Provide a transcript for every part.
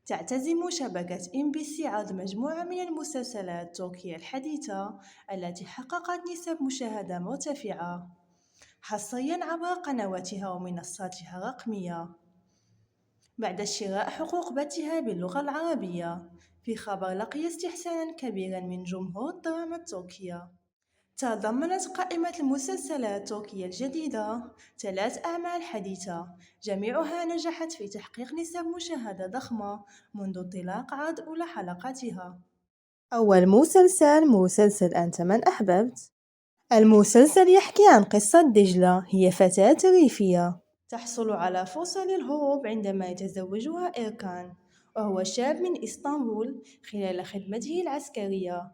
تعتزم شبكة MBC عرض مجموعة من المسلسلات التركية الحديثة التي حققت نسب مشاهدة مرتفعة حصرياً عبر قنواتها ومنصاتها الرقمية بعد شراء حقوق بثها باللغة العربية. في خبر لقي استحساناً كبيراً من جمهور الدراما التركية. تضمنت قائمة المسلسلات التركية الجديدة 3 أعمال حديثة جميعها نجحت في تحقيق نسب مشاهدة ضخمة منذ انطلاق عرض أولى حلقاتها. أول مسلسل أنت من أحببت. المسلسل يحكي عن قصة دجلة، هي فتاة ريفية تحصل على فرصة للهروب عندما يتزوجها إركان، وهو شاب من إسطنبول خلال خدمته العسكرية،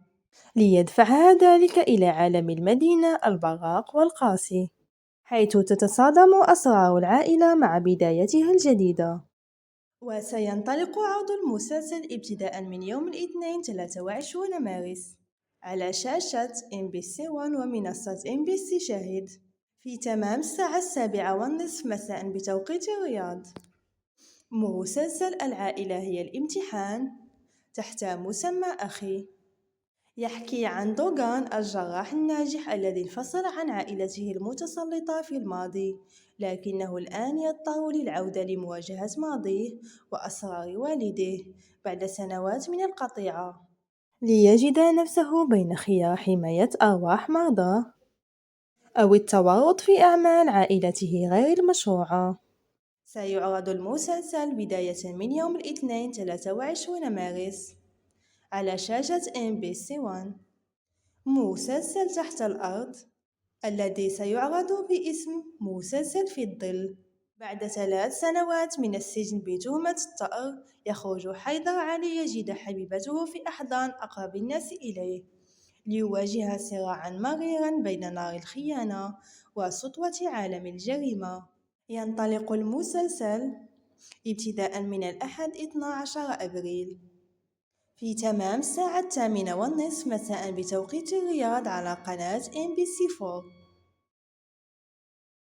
ليدفعها ذلك إلى عالم المدينة البراق والقاسي، حيث تتصادم أسرار العائلة مع بدايتها الجديدة. وسينطلق عرض المسلسل ابتداء من يوم الاثنين 23 مارس على شاشة MBC1 ومنصة MBC شاهد في تمام الساعة 7:30 مساء بتوقيت الرياض. مسلسل العائلة هي الامتحان تحت مسمى أخي يحكي عن دوغان الجراح الناجح الذي انفصل عن عائلته المتسلطة في الماضي، لكنه الآن يضطر للعودة لمواجهة ماضيه وأسرار والده بعد سنوات من القطيعة، ليجد نفسه بين خيار حماية أرواح مرضاه أو التورط في أعمال عائلته غير المشروعة. سيعرض المسلسل بداية من يوم الاثنين 23 مارس على شاشة MBC1. مسلسل تحت الأرض الذي سيعرض باسم مسلسل في الظل. بعد 3 سنوات من السجن بتهمة الثأر، يخرج حيدر علي يجد حبيبته في أحضان أقرب الناس إليه، ليواجه صراعاً مريراً بين نار الخيانة وسطوة عالم الجريمة. ينطلق المسلسل ابتداءً من الأحد 12 أبريل في تمام الساعة 8:30 مساء بتوقيت الرياض على قناة MBC4.